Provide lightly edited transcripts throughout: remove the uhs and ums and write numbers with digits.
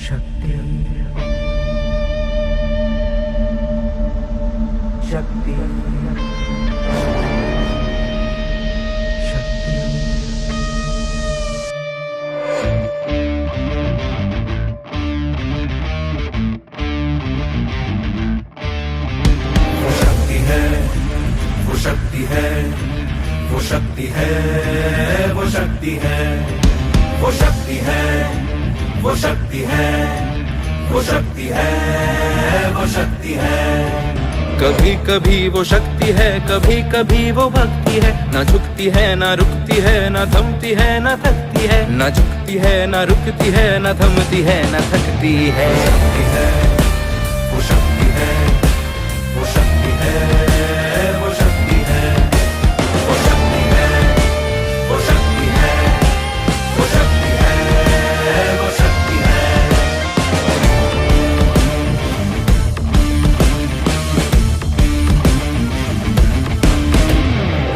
शक्ति शक्ति शक्ति वो शक्ति है, वो शक्ति है, वो शक्ति है, वो शक्ति है, वो शक्ति है, वो शक्ति है, वो शक्ति है, वो शक्ति है। कभी कभी वो शक्ति है, कभी कभी वो भक्ति है। ना झुकती है ना रुकती है, ना थमती है ना थकती है। ना झुकती है ना रुकती है, ना थमती है ना थकती है। शक्ति है, वो शक्ति है, वो शक्ति है, वो शक्ति है, वो शक्ति है, वो शक्ति है, वो शक्ति है, वो शक्ति है।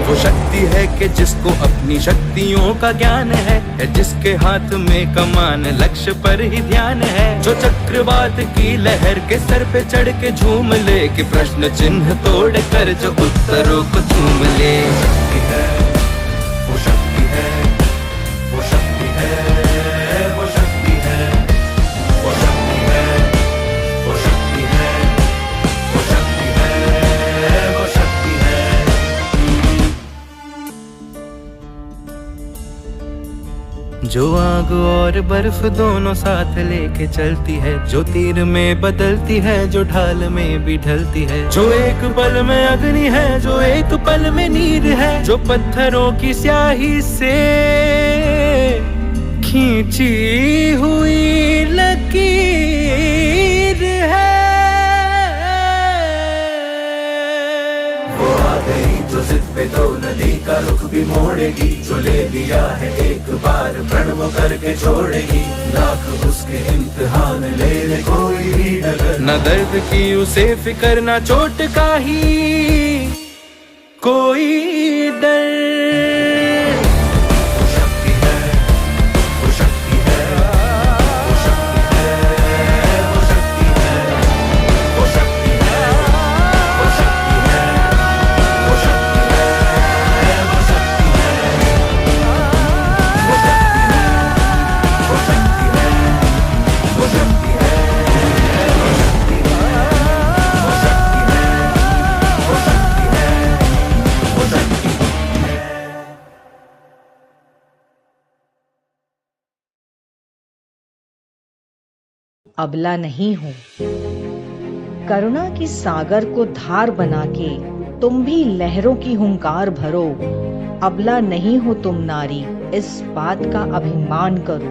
वो शक्ति है कि जिसको अपनी शक्तियों का ज्ञान है, जिसके हाथ में कमान लक्ष्य पर ही ध्यान है। जो चक्रवात की लहर के सर पे चढ़ के झूम ले, कि प्रश्न चिन्ह तोड़ कर जो उत्तरों को चूम ले। शक्ति है, वो शक्ति है, वो शक्ति है, वो शक्ति है, वो शक्ति है, वो शक्ति है, वो शक्ति है, वो शक्ति है। जो आग और बर्फ दोनों साथ लेके चलती है, जो तीर में बदलती है, जो ढाल में भी ढलती है। जो एक पल में अग्नि है, जो एक पल में नीर है। जो पत्थरों की स्याही से खींची हुई लकीर है। वो आ गई जो जिद पे तो नदी का रुख भी मोड़ेगी। जो ले लिया है एक बार प्रण वो करके छोड़ेगी। लाख उसके इम्तिहान ले ले कोई भी डगर। न दर्द की उसे फिकर, न चोट का ही कोई डर। वो शक्ति है, वो शक्ति है, वो शक्ति है, वो शक्ति है, वो शक्ति है, वो शक्ति है, वो शक्ति है, वो शक्ति है, वो शक्ति है, वो शक्ति है, वो शक्ति है, वो शक्ति है, वो शक्ति है, वो शक्ति है, वो शक्ति है। अबला नहीं हूँ। करुणा की सागर को धार बना के तुम भी लहरों की हुंकार भरो। अबला नहीं हो तुम नारी, इस बात का अभिमान करो।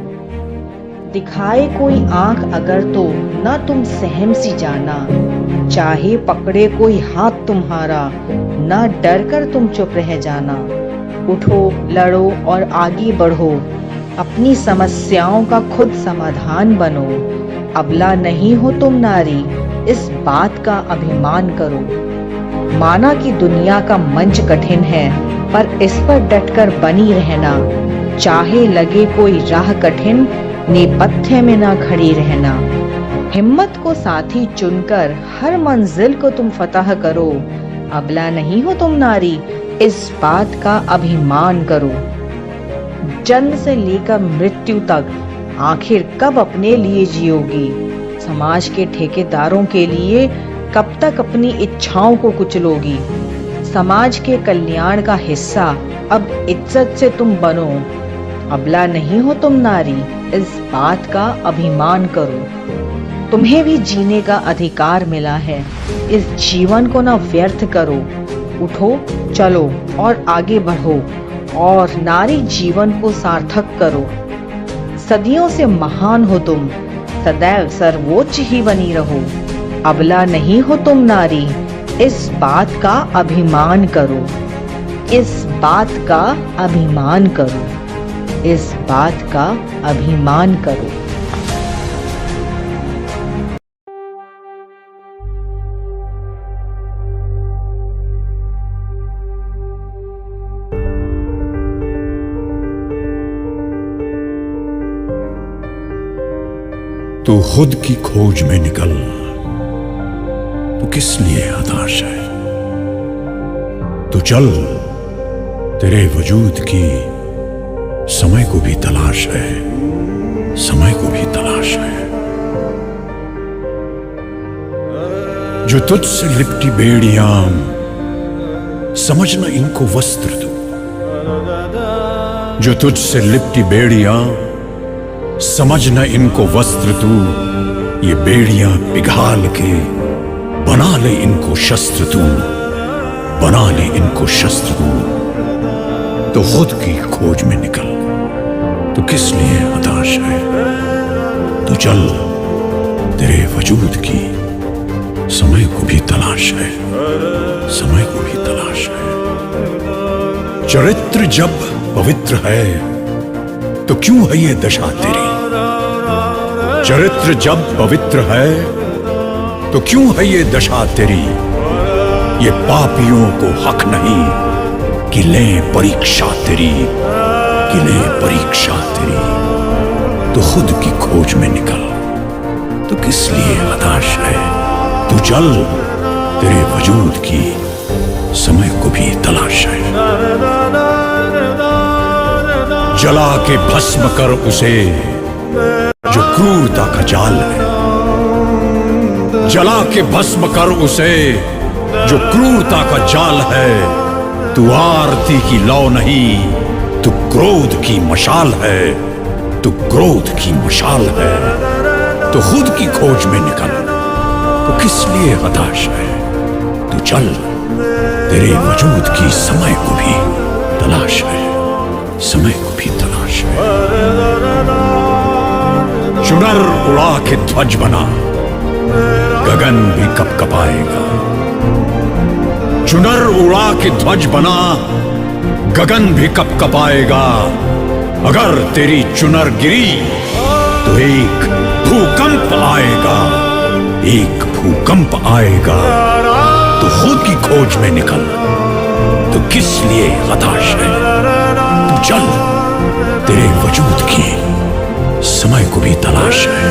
दिखाए कोई आंख अगर तो न तुम सहम सी जाना। चाहे पकड़े कोई हाथ तुम्हारा, न डर कर तुम चुप रह जाना। उठो, लड़ो और आगे बढ़ो। अपनी समस्याओं का खुद समाधान बनो। अबला नहीं हो तुम नारी, इस बात का अभिमान करो। माना कि दुनिया का मंच कठिन है, पर इस पर डटकर बनी रहना। चाहे लगे कोई राह कठिन, नेपथ्य में ना खड़ी रहना। हिम्मत को साथी चुनकर हर मंजिल को तुम फतह करो। अबला नहीं हो तुम नारी, इस बात का अभिमान करो। जन्म से लेकर मृत्यु तक आखिर कब अपने लिए जियोगी? समाज के ठेकेदारों के लिए कब तक अपनी इच्छाओं को कुचलोगी? समाज के कल्याण का हिस्सा अब इज्जत से तुम बनो। अबला नहीं हो तुम नारी, इस बात का अभिमान करो। तुम्हें भी जीने का अधिकार मिला है, इस जीवन को ना व्यर्थ करो। उठो, चलो और आगे बढ़ो और नारी जीवन को सार्थक करो। सदियों से महान हो तुम, सदैव सर्वोच्च ही बनी रहो। अबला नहीं हो तुम नारी, इस बात का अभिमान करो। इस बात का अभिमान करो। इस बात का अभिमान करो। तू खुद की खोज में निकल, तू किस लिए हताश है? तू चल, तेरे वजूद की समय को भी तलाश है, समय को भी तलाश है। जो तुझसे लिपटी बेड़ियां, समझना इनको वस्त्र तू। जो तुझसे लिपटी बेड़ियां, समझना इनको वस्त्र तू। ये बेड़ियां पिघाल के बना ले इनको शस्त्र तू, बना ले इनको शस्त्र तू। तो खुद की खोज में निकल, तो किस लिए हताश है? तो चल, तेरे वजूद की समय को भी तलाश है, समय को भी तलाश है। चरित्र जब पवित्र है तो क्यों है ये दशा तेरी? चरित्र जब पवित्र है तो क्यों है ये दशा तेरी? ये पापियों को हक नहीं कि लें परीक्षा तेरी, कि लें परीक्षा तेरी। तो खुद की खोज में निकल, तो किस लिए हताश है? तू चल, तेरे वजूद की समय को भी तलाश है। जला के भस्म कर उसे जो क्रूरता का जाल है, जला के भस्म कर उसे जो क्रूरता का जाल है। तू आरती की लौ नहीं, तू क्रोध की मशाल है, तू क्रोध की मशाल है। तो खुद की खोज में निकल, तो किस लिए हताश है? तू चल, तेरे वजूद की समय को भी तलाश है, समय को भी तलाश है। चुनर उड़ा के ध्वज बना, गगन भी कपकपाएगा। चुनर उड़ा के ध्वज बना, गगन भी कपकपाएगा। अगर तेरी चुनर गिरी तो एक भूकंप आएगा, एक भूकंप आएगा। तो खुद की खोज में निकल, तो किस लिए हताश है? तू चल, तेरे वजूद की समय को भी तलाश है,